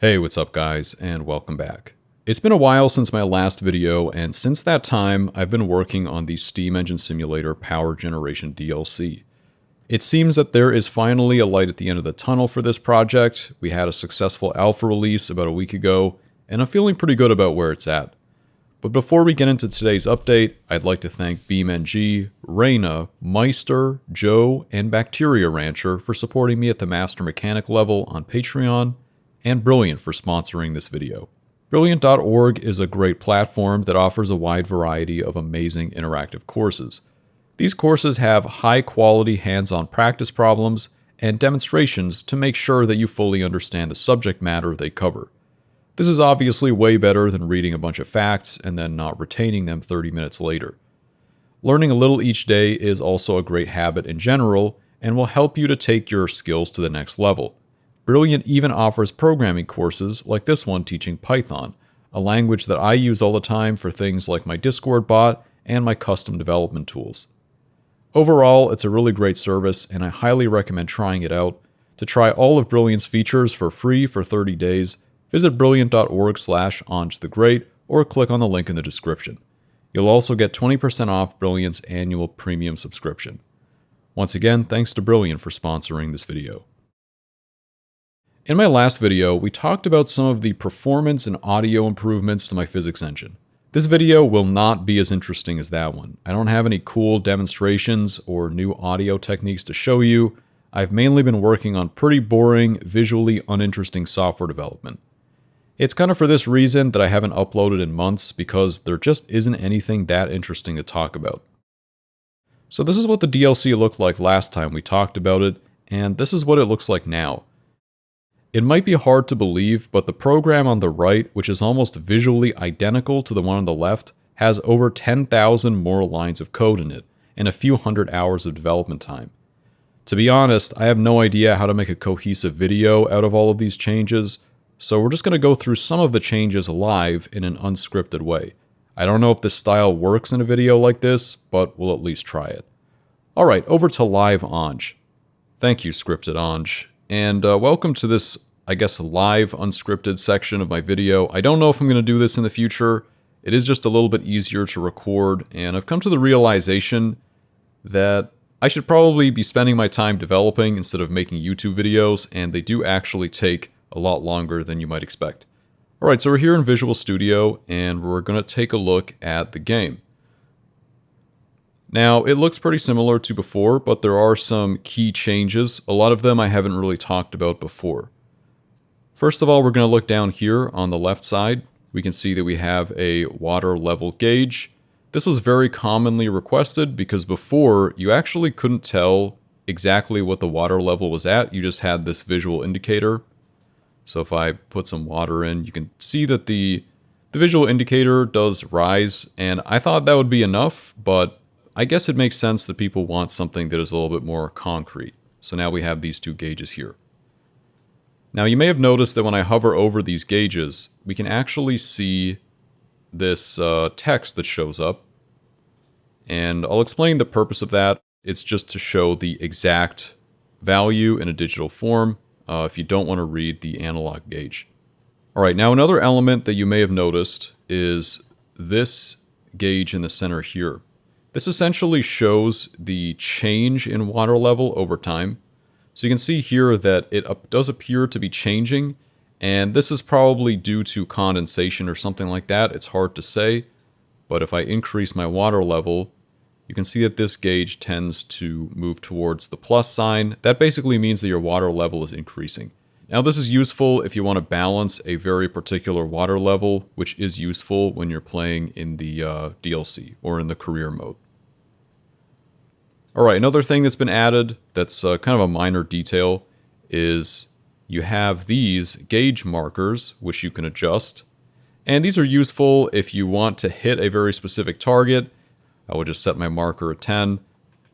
Hey, what's up guys, and welcome back. It's been a while since my last video, and since that time, I've been working on the Steam Engine Simulator Power Generation DLC. It seems that there is finally a light at the end of the tunnel for this project. We had a successful alpha release about a week ago, and I'm feeling pretty good about where it's at. But before we get into today's update, I'd like to thank BeamNG, Reyna, Meister, Joe, and Bacteria Rancher for supporting me at the Master Mechanic level on Patreon, and Brilliant for sponsoring this video. Brilliant.org is a great platform that offers a wide variety of amazing interactive courses. These courses have high-quality hands-on practice problems and demonstrations to make sure that you fully understand the subject matter they cover. This is obviously way better than reading a bunch of facts and then not retaining them 30 minutes later. Learning a little each day is also a great habit in general and will help you to take your skills to the next level. Brilliant even offers programming courses like this one teaching Python, a language that I use all the time for things like my Discord bot and my custom development tools. Overall, it's a really great service and I highly recommend trying it out. To try all of Brilliant's features for free for 30 days, visit brilliant.org/AngeTheGreat or click on the link in the description. You'll also get 20% off Brilliant's annual premium subscription. Once again, thanks to Brilliant for sponsoring this video. In my last video, we talked about some of the performance and audio improvements to my physics engine. This video will not be as interesting as that one. I don't have any cool demonstrations or new audio techniques to show you. I've mainly been working on pretty boring, visually uninteresting software development. It's kind of for this reason that I haven't uploaded in months, because there just isn't anything that interesting to talk about. So this is what the DLC looked like last time we talked about it, and this is what it looks like now. It might be hard to believe, but the program on the right, which is almost visually identical to the one on the left, has over 10,000 more lines of code in it, and a few hundred hours of development time. To be honest, I have no idea how to make a cohesive video out of all of these changes, so we're just going to go through some of the changes live in an unscripted way. I don't know if this style works in a video like this, but we'll at least try it. Alright, over to live Ange. Thank you, scripted Ange. And welcome to this, I guess, live unscripted section of my video. I don't know if I'm going to do this in the future. It is just a little bit easier to record, and I've come to the realization that I should probably be spending my time developing instead of making YouTube videos, and they do actually take a lot longer than you might expect. Alright, so we're here in Visual Studio, and we're going to take a look at the game. Now, it looks pretty similar to before, but there are some key changes. A lot of them I haven't really talked about before. First of all, we're going to look down here on the left side. We can see that we have a water level gauge. This was very commonly requested because before, you actually couldn't tell exactly what the water level was at. You just had this visual indicator. So if I put some water in, you can see that the visual indicator does rise, and I thought that would be enough, but I guess it makes sense that people want something that is a little bit more concrete. So now we have these two gauges here. Now you may have noticed that when I hover over these gauges, we can actually see this text that shows up. And I'll explain the purpose of that. It's just to show the exact value in a digital form if you don't want to read the analog gauge. Alright, now another element that you may have noticed is this gauge in the center here. This essentially shows the change in water level over time. So you can see here that it does appear to be changing, and this is probably due to condensation or something like that. It's hard to say, but if I increase my water level, you can see that this gauge tends to move towards the plus sign. That basically means that your water level is increasing. Now this is useful if you want to balance a very particular water level, which is useful when you're playing in the DLC or in the career mode. Alright, another thing that's been added that's kind of a minor detail is you have these gauge markers, which you can adjust. And these are useful if you want to hit a very specific target. I would just set my marker at 10,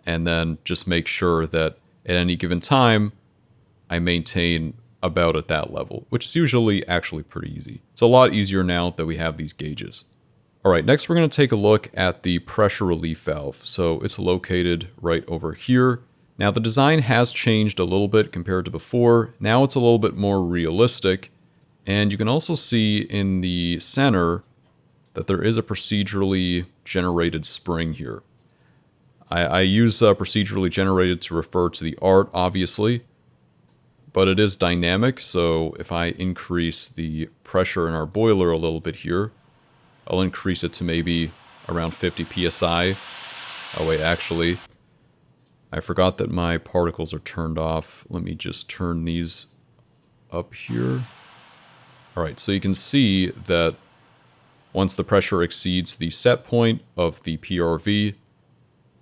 and then just make sure that at any given time, I maintain about at that level, which is usually actually pretty easy. It's a lot easier now that we have these gauges. Alright, next we're going to take a look at the pressure relief valve. So it's located right over here. Now the design has changed a little bit compared to before. Now it's a little bit more realistic. And you can also see in the center that there is a procedurally generated spring here. I use procedurally generated to refer to the art, obviously, but it is dynamic, so if I increase the pressure in our boiler a little bit here, I'll increase it to maybe around 50 psi. Oh wait, actually, I forgot that my particles are turned off. Let me just turn these up here. Alright, so you can see that once the pressure exceeds the set point of the PRV,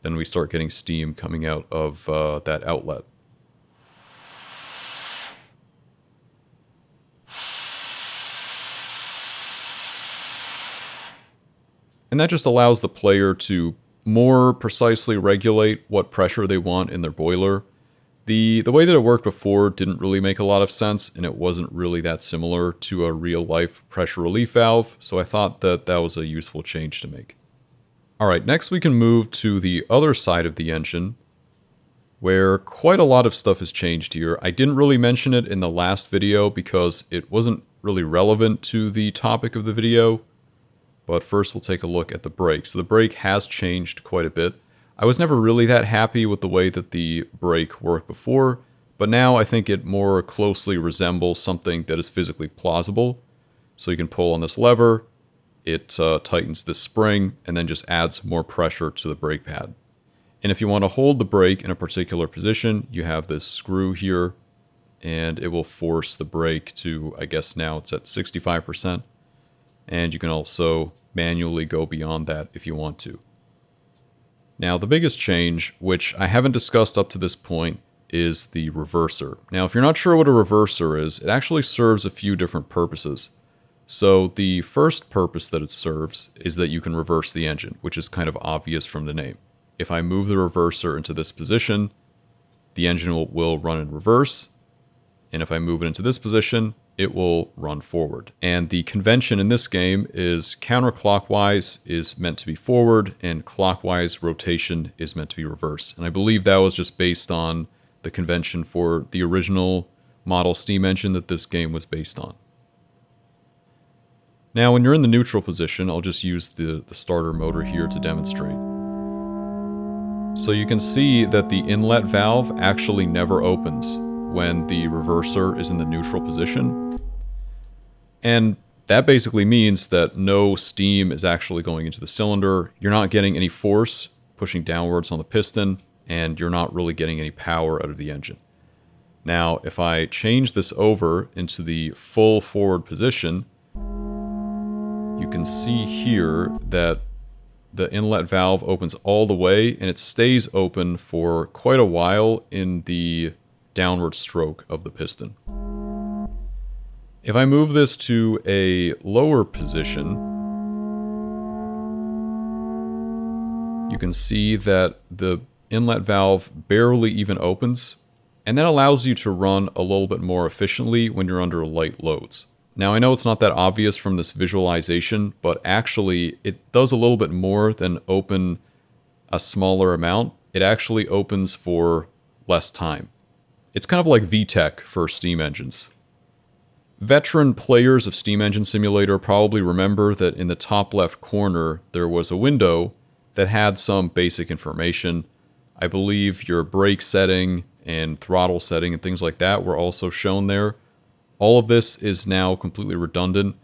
then we start getting steam coming out of that outlet. And that just allows the player to more precisely regulate what pressure they want in their boiler. The way that it worked before didn't really make a lot of sense, and it wasn't really that similar to a real-life pressure relief valve, so I thought that that was a useful change to make. Alright, next we can move to the other side of the engine, where quite a lot of stuff has changed here. I didn't really mention it in the last video because it wasn't really relevant to the topic of the video, but first we'll take a look at the brake. So the brake has changed quite a bit. I was never really that happy with the way that the brake worked before, but now I think it more closely resembles something that is physically plausible. So you can pull on this lever, it tightens this spring, and then just adds more pressure to the brake pad. And if you want to hold the brake in a particular position, you have this screw here, and it will force the brake to, I guess now it's at 65%. And you can also manually go beyond that if you want to. Now, the biggest change, which I haven't discussed up to this point, is the reverser. Now, if you're not sure what a reverser is, it actually serves a few different purposes. So the first purpose that it serves is that you can reverse the engine, which is kind of obvious from the name. If I move the reverser into this position, the engine will run in reverse. And if I move it into this position, it will run forward. And the convention in this game is counterclockwise is meant to be forward, and clockwise rotation is meant to be reverse. And I believe that was just based on the convention for the original model steam engine that this game was based on. Now, when you're in the neutral position, I'll just use the starter motor here to demonstrate. So you can see that the inlet valve actually never opens when the reverser is in the neutral position. And that basically means that no steam is actually going into the cylinder. You're not getting any force pushing downwards on the piston, and you're not really getting any power out of the engine. Now, if I change this over into the full forward position, you can see here that the inlet valve opens all the way, and it stays open for quite a while in the downward stroke of the piston. If I move this to a lower position, you can see that the inlet valve barely even opens, and that allows you to run a little bit more efficiently when you're under light loads. Now, I know it's not that obvious from this visualization, but actually it does a little bit more than open a smaller amount. It actually opens for less time. It's kind of like VTEC for steam engines. Veteran players of Steam Engine Simulator probably remember that in the top left corner there was a window that had some basic information. I believe your brake setting and throttle setting and things like that were also shown there. All of this is now completely redundant,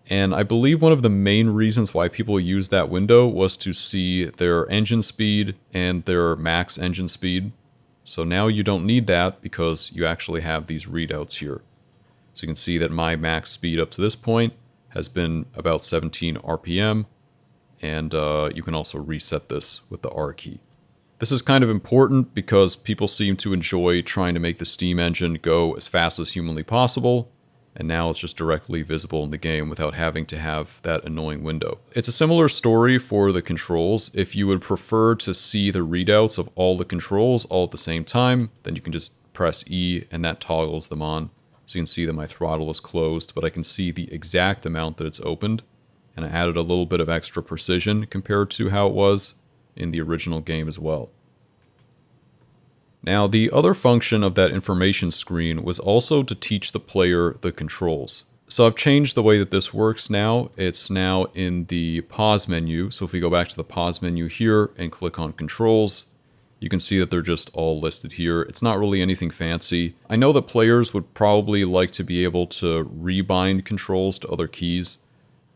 and I believe one of the main reasons why people used that window was to see their engine speed and their max engine speed. So now you don't need that because you actually have these readouts here. So you can see that my max speed up to this point has been about 17 RPM, and you can also reset this with the R key. This is kind of important because people seem to enjoy trying to make the steam engine go as fast as humanly possible, and now it's just directly visible in the game without having to have that annoying window. It's a similar story for the controls. If you would prefer to see the readouts of all the controls all at the same time, then you can just press E and that toggles them on. So you can see that my throttle is closed, but I can see the exact amount that it's opened, and I added a little bit of extra precision compared to how it was in the original game as well. Now, the other function of that information screen was also to teach the player the controls. So I've changed the way that this works now. It's now in the pause menu. So if we go back to the pause menu here and click on controls, you can see that they're just all listed here. It's not really anything fancy. I know that players would probably like to be able to rebind controls to other keys.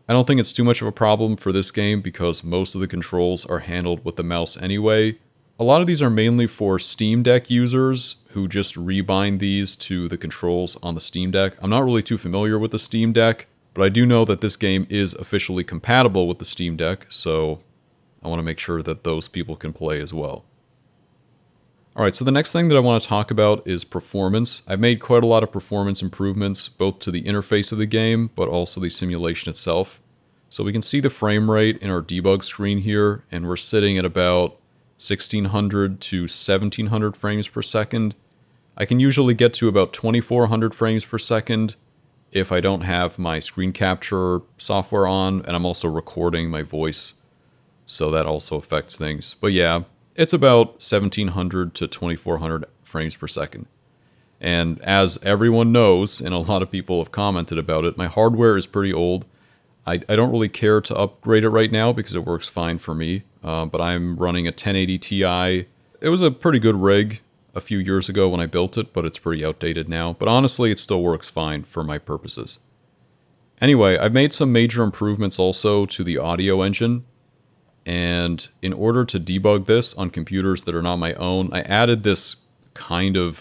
I don't think it's too much of a problem for this game because most of the controls are handled with the mouse anyway. A lot of these are mainly for Steam Deck users who just rebind these to the controls on the Steam Deck. I'm not really too familiar with the Steam Deck, but I do know that this game is officially compatible with the Steam Deck, so I want to make sure that those people can play as well. Alright, so the next thing that I want to talk about is performance. I've made quite a lot of performance improvements, both to the interface of the game, but also the simulation itself. So we can see the frame rate in our debug screen here, and we're sitting at about 1600 to 1700 frames per second. I can usually get to about 2400 frames per second if I don't have my screen capture software on, and I'm also recording my voice, so that also affects things. But yeah, it's about 1700 to 2400 frames per second. And as everyone knows, and a lot of people have commented about it, my hardware is pretty old. I don't really care to upgrade it right now because it works fine for me. But I'm running a 1080 Ti. It was a pretty good rig a few years ago when I built it, but it's pretty outdated now. But honestly, it still works fine for my purposes. Anyway, I've made some major improvements also to the audio engine. And in order to debug this on computers that are not my own, I added this kind of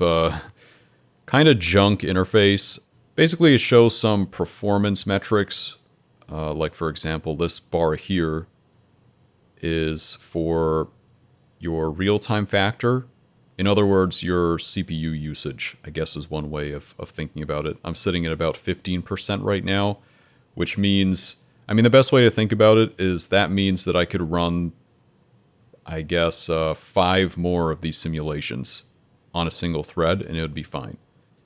junk interface. Basically, it shows some performance metrics. Like, for example, this bar here is for your real-time factor. In other words, your CPU usage, I guess, is one way of thinking about it. I'm sitting at about 15% right now, which means, I mean, the best way to think about it is that means that I could run, I guess, 5 more of these simulations on a single thread, and it would be fine.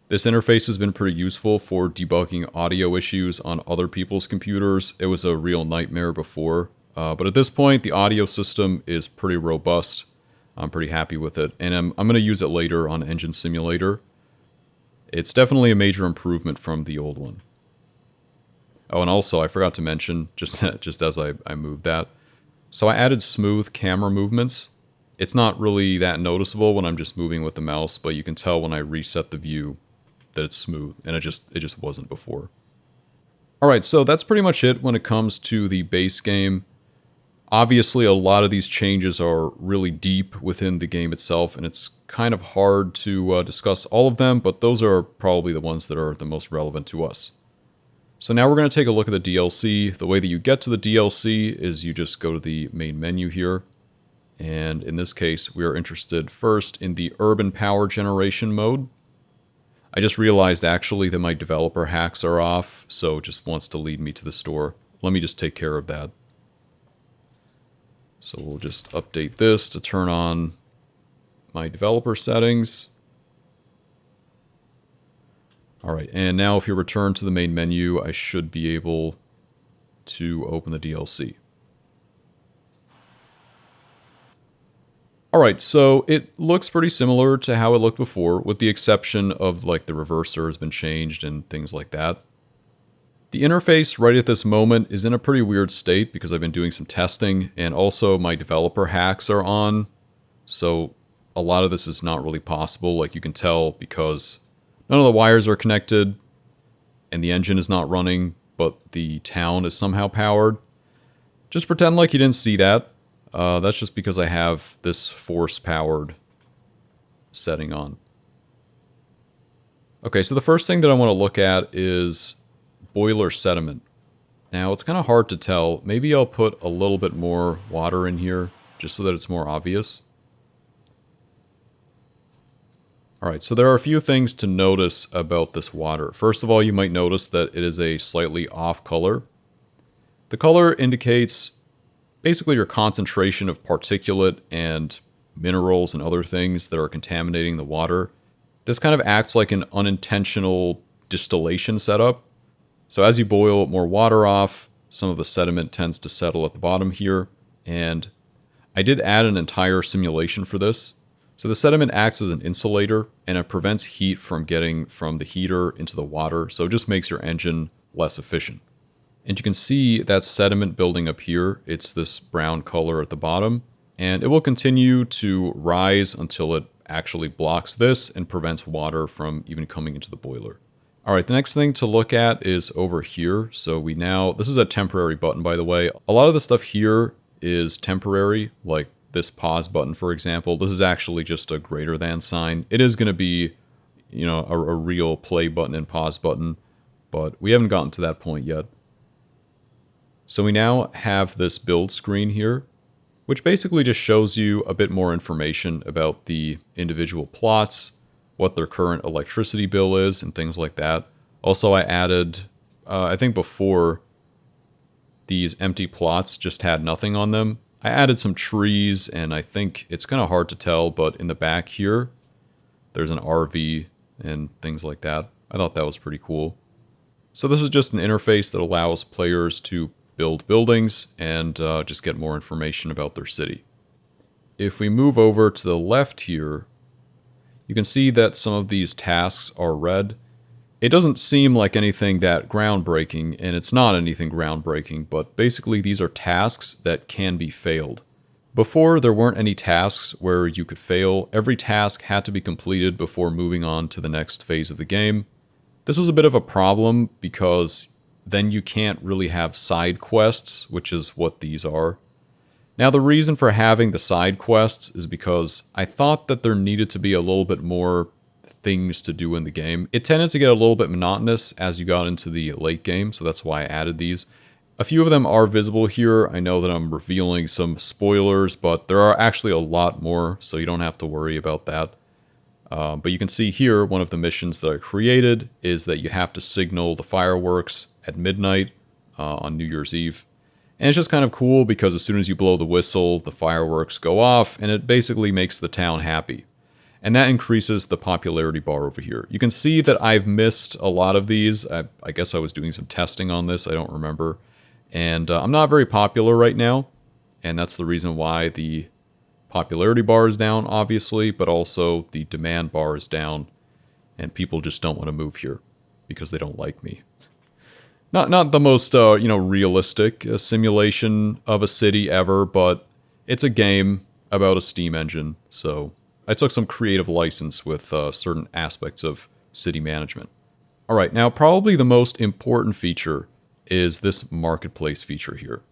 This interface has been pretty useful for debugging audio issues on other people's computers. It was a real nightmare before, but at this point, the audio system is pretty robust. I'm pretty happy with it, and I'm going to use it later on Engine Simulator. It's definitely a major improvement from the old one. Oh, and also, I forgot to mention, just as I moved that, so I added smooth camera movements. It's not really that noticeable when I'm just moving with the mouse, but you can tell when I reset the view that it's smooth, and it just wasn't before. Alright, so that's pretty much it when it comes to the base game. Obviously, a lot of these changes are really deep within the game itself, and it's kind of hard to discuss all of them, but those are probably the ones that are the most relevant to us. So now we're going to take a look at the DLC. The way that you get to the DLC is you just go to the main menu here, and in this case, we are interested first in the Urban Power Generation mode. I just realized actually that my developer hacks are off, so it just wants to lead me to the store. Let me just take care of that. So we'll just update this to turn on my developer settings. Alright, and now if you return to the main menu, I should be able to open the DLC. Alright, so it looks pretty similar to how it looked before, with the exception of like the reverser has been changed and things like that. The interface right at this moment is in a pretty weird state because I've been doing some testing, and also my developer hacks are on, so a lot of this is not really possible, like you can tell, because none of the wires are connected, and the engine is not running, but the town is somehow powered. Just pretend like you didn't see that. That's just because I have this force-powered setting on. Okay, so the first thing that I want to look at is boiler sediment. Now, it's kind of hard to tell. Maybe I'll put a little bit more water in here, just so that it's more obvious. Alright, so there are a few things to notice about this water. First of all, you might notice that it is a slightly off color. The color indicates basically your concentration of particulate and minerals and other things that are contaminating the water. This kind of acts like an unintentional distillation setup. So as you boil more water off, some of the sediment tends to settle at the bottom here. And I did add an entire simulation for this. So the sediment acts as an insulator, and it prevents heat from getting from the heater into the water. So it just makes your engine less efficient. And you can see that sediment building up here. It's this brown color at the bottom, and it will continue to rise until it actually blocks this and prevents water from even coming into the boiler. All right, the next thing to look at is over here. So this is a temporary button, by the way. A lot of the stuff here is temporary, like this pause button, for example. This is actually just a greater than sign. It is going to be, a real play button and pause button, but we haven't gotten to that point yet. So we now have this build screen here, which basically just shows you a bit more information about the individual plots, what their current electricity bill is, and things like that. Also, I added, I think before, these empty plots just had nothing on them. I added some trees, and I think it's kind of hard to tell, but in the back here, there's an RV and things like that. I thought that was pretty cool. So this is just an interface that allows players to build buildings and just get more information about their city. If we move over to the left here, you can see that some of these tasks are red. It doesn't seem like anything that groundbreaking, and it's not anything groundbreaking, but basically these are tasks that can be failed. Before, there weren't any tasks where you could fail. Every task had to be completed before moving on to the next phase of the game. This was a bit of a problem because then you can't really have side quests, which is what these are. Now, the reason for having the side quests is because I thought that there needed to be a little bit more things to do in the game. It tended to get a little bit monotonous as you got into the late game, so that's why I added these. A few of them are visible here. I know that I'm revealing some spoilers, but there are actually a lot more, so you don't have to worry about that. But you can see here, one of the missions that I created is that you have to signal the fireworks at midnight on New Year's Eve. And it's just kind of cool because as soon as you blow the whistle, the fireworks go off, and it basically makes the town happy. And that increases the popularity bar over here. You can see that I've missed a lot of these. I guess I was doing some testing on this, I don't remember. And I'm not very popular right now, and that's the reason why the popularity bar is down, obviously, but also the demand bar is down, and people just don't want to move here because they don't like me. Not the most realistic simulation of a city ever, but it's a game about a steam engine, so I took some creative license with certain aspects of city management. All right, now probably the most important feature is this marketplace feature here.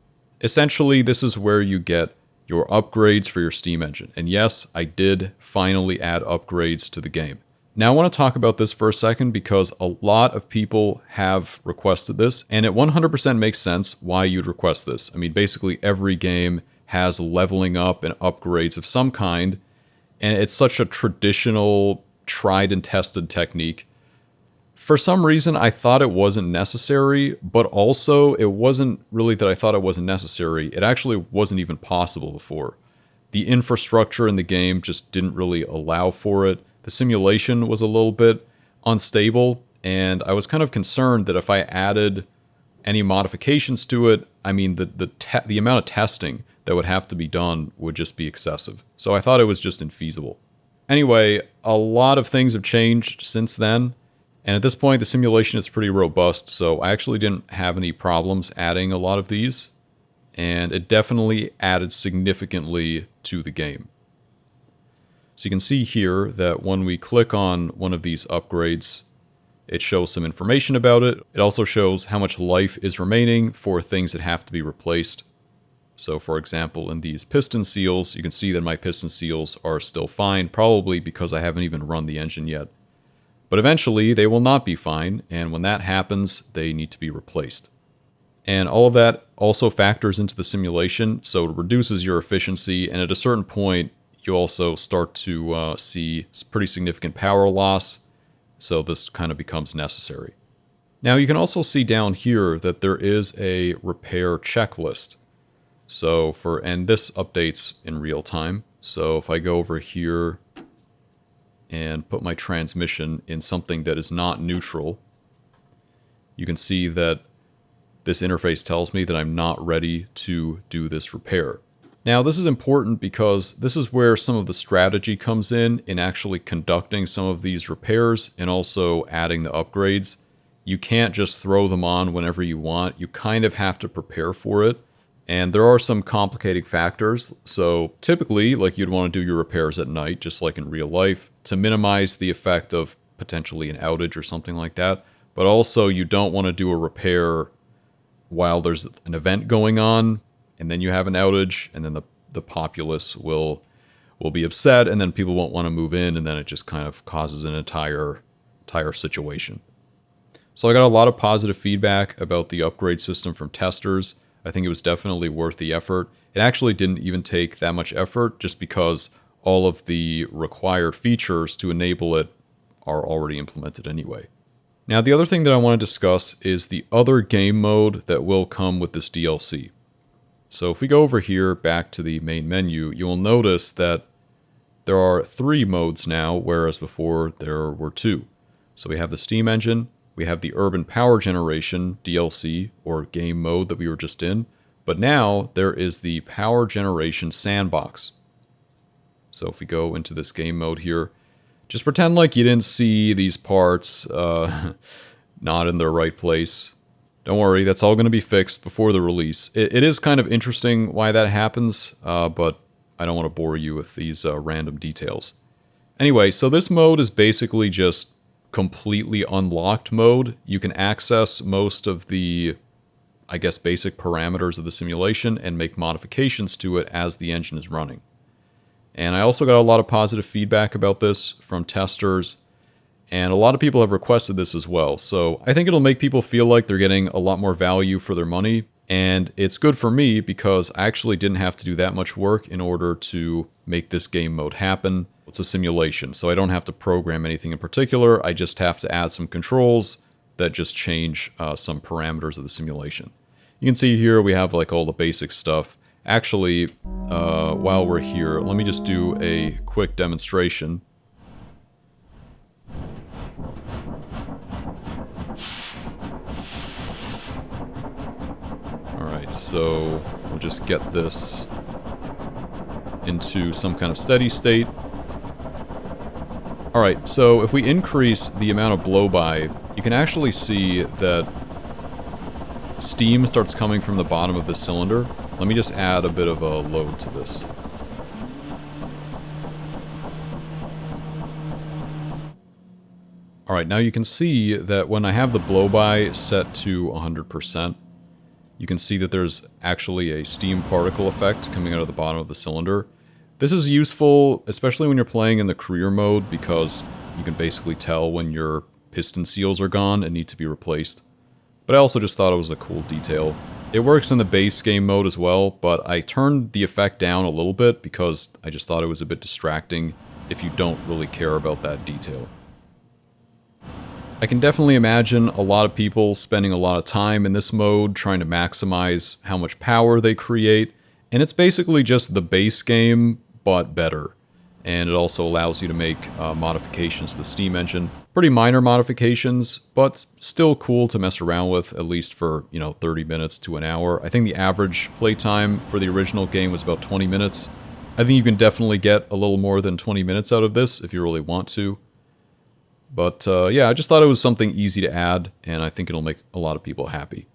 Essentially, this is where you get your upgrades for your steam engine. And yes, I did finally add upgrades to the game. Now I want to talk about this for a second because a lot of people have requested this, and it 100% makes sense why you'd request this. I mean, basically every game has leveling up and upgrades of some kind, and it's such a traditional, tried and tested technique. For some reason, I thought it wasn't necessary, but also it wasn't really that I thought it wasn't necessary. It actually wasn't even possible before. The infrastructure in the game just didn't really allow for it. The simulation was a little bit unstable, and I was kind of concerned that if I added any modifications to it, I mean, the amount of testing that would have to be done would just be excessive. So I thought it was just infeasible. Anyway, a lot of things have changed since then. And at this point, the simulation is pretty robust, so I actually didn't have any problems adding a lot of these. And it definitely added significantly to the game. So you can see here that when we click on one of these upgrades, it shows some information about it. It also shows how much life is remaining for things that have to be replaced. So for example, in these piston seals, you can see that my piston seals are still fine, probably because I haven't even run the engine yet. But eventually, they will not be fine, and when that happens, they need to be replaced. And all of that also factors into the simulation, so it reduces your efficiency, and at a certain point, you also start to see pretty significant power loss, so this kind of becomes necessary. Now, you can also see down here that there is a repair checklist. And this updates in real time. So if I go over here and put my transmission in something that is not neutral, you can see that this interface tells me that I'm not ready to do this repair. Now, this is important because this is where some of the strategy comes in actually conducting some of these repairs and also adding the upgrades. You can't just throw them on whenever you want. You kind of have to prepare for it. And there are some complicating factors. So typically, like, you'd want to do your repairs at night, just like in real life, to minimize the effect of potentially an outage or something like that. But also, you don't want to do a repair while there's an event going on, and then you have an outage, and then the populace will be upset, and then people won't want to move in, and then it just kind of causes an entire situation. So I got a lot of positive feedback about the upgrade system from testers. I think it was definitely worth the effort. It actually didn't even take that much effort, just because all of the required features to enable it are already implemented anyway. Now, the other thing that I want to discuss is the other game mode that will come with this DLC. So if we go over here back to the main menu, you will notice that there are 3 modes now, whereas before there were 2. So we have the steam engine, we have the urban power generation DLC, or game mode that we were just in, but now there is the power generation sandbox. So if we go into this game mode here, just pretend like you didn't see these parts not in their right place. Don't worry, that's all going to be fixed before the release. It is kind of interesting why that happens, but I don't want to bore you with these random details. Anyway, so this mode is basically just completely unlocked mode. You can access most of the, I guess, basic parameters of the simulation and make modifications to it as the engine is running. And I also got a lot of positive feedback about this from testers, and a lot of people have requested this as well. So I think it'll make people feel like they're getting a lot more value for their money, and it's good for me because I actually didn't have to do that much work in order to make this game mode happen. It's a simulation, so I don't have to program anything in particular. I just have to add some controls that just change some parameters of the simulation. You can see here we have like all the basic stuff. Actually, while we're here, let me just do a quick demonstration. Alright, so we'll just get this into some kind of steady state. Alright, so if we increase the amount of blow-by, you can actually see that steam starts coming from the bottom of the cylinder. Let me just add a bit of a load to this. Alright, now you can see that when I have the blow-by set to 100%, you can see that there's actually a steam particle effect coming out of the bottom of the cylinder. This is useful, especially when you're playing in the career mode, because you can basically tell when your piston seals are gone and need to be replaced. But I also just thought it was a cool detail. It works in the base game mode as well, but I turned the effect down a little bit because I just thought it was a bit distracting if you don't really care about that detail. I can definitely imagine a lot of people spending a lot of time in this mode trying to maximize how much power they create, and it's basically just the base game, but better. And it also allows you to make modifications to the steam engine. Pretty minor modifications, but still cool to mess around with, at least for, 30 minutes to an hour. I think the average playtime for the original game was about 20 minutes. I think you can definitely get a little more than 20 minutes out of this if you really want to. But yeah, I just thought it was something easy to add, and I think it'll make a lot of people happy.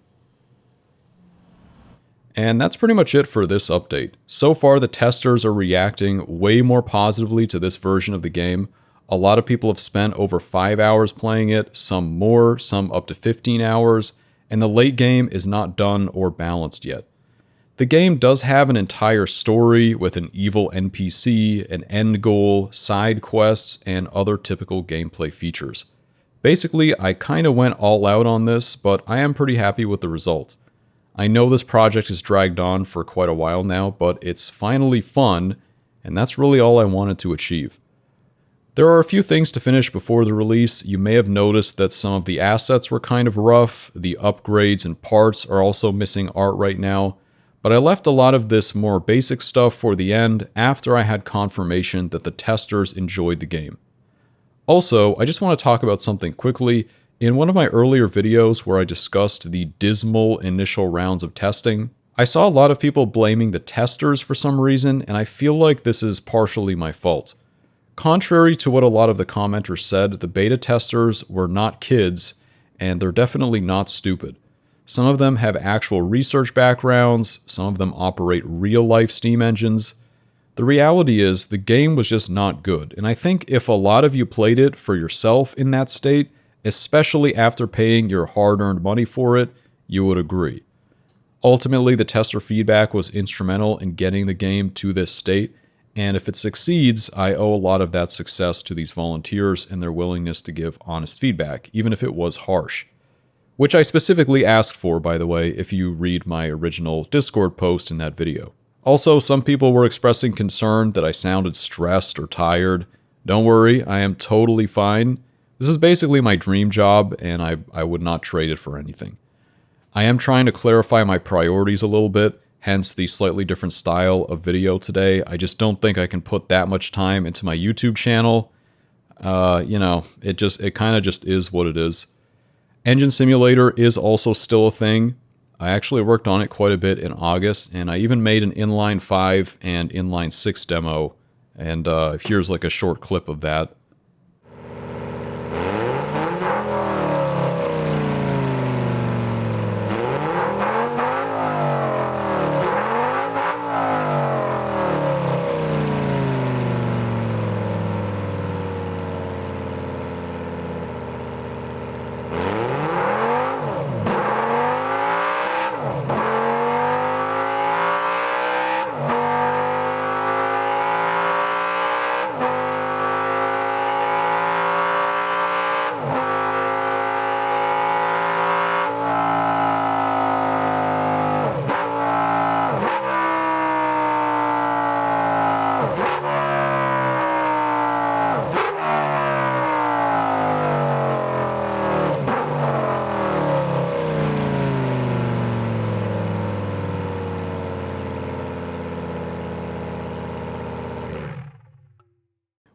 And that's pretty much it for this update. So far, the testers are reacting way more positively to this version of the game. A lot of people have spent over 5 hours playing it, some more, some up to 15 hours, and the late game is not done or balanced yet. The game does have an entire story with an evil NPC, an end goal, side quests, and other typical gameplay features. Basically, I kinda went all out on this, but I am pretty happy with the result. I know this project has dragged on for quite a while now, but it's finally fun, and that's really all I wanted to achieve. There are a few things to finish before the release. You may have noticed that some of the assets were kind of rough, the upgrades and parts are also missing art right now, but I left a lot of this more basic stuff for the end after I had confirmation that the testers enjoyed the game. Also, I just want to talk about something quickly. In one of my earlier videos where I discussed the dismal initial rounds of testing, I saw a lot of people blaming the testers for some reason, and I feel like this is partially my fault. Contrary to what a lot of the commenters said, the beta testers were not kids, and they're definitely not stupid. Some of them have actual research backgrounds, some of them operate real-life Steam engines. The reality is, the game was just not good, and I think if a lot of you played it for yourself in that state, especially after paying your hard-earned money for it, you would agree. Ultimately, the tester feedback was instrumental in getting the game to this state, and if it succeeds, I owe a lot of that success to these volunteers and their willingness to give honest feedback, even if it was harsh. Which I specifically asked for, by the way, if you read my original Discord post in that video. Also, some people were expressing concern that I sounded stressed or tired. Don't worry, I am totally fine. This is basically my dream job, and I would not trade it for anything. I am trying to clarify my priorities a little bit, hence the slightly different style of video today. I just don't think I can put that much time into my YouTube channel. It kind of just is what it is. Engine Simulator is also still a thing. I actually worked on it quite a bit in August, and I even made an Inline 5 and Inline 6 demo, and here's like a short clip of that.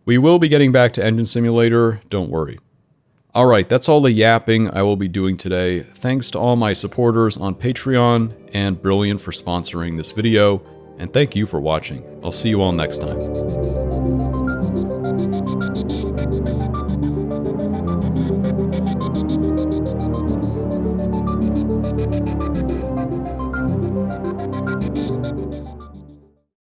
We will be getting back to Engine Simulator, don't worry. Alright, that's all the yapping I will be doing today. Thanks to all my supporters on Patreon, and Brilliant for sponsoring this video, and thank you for watching. I'll see you all next time.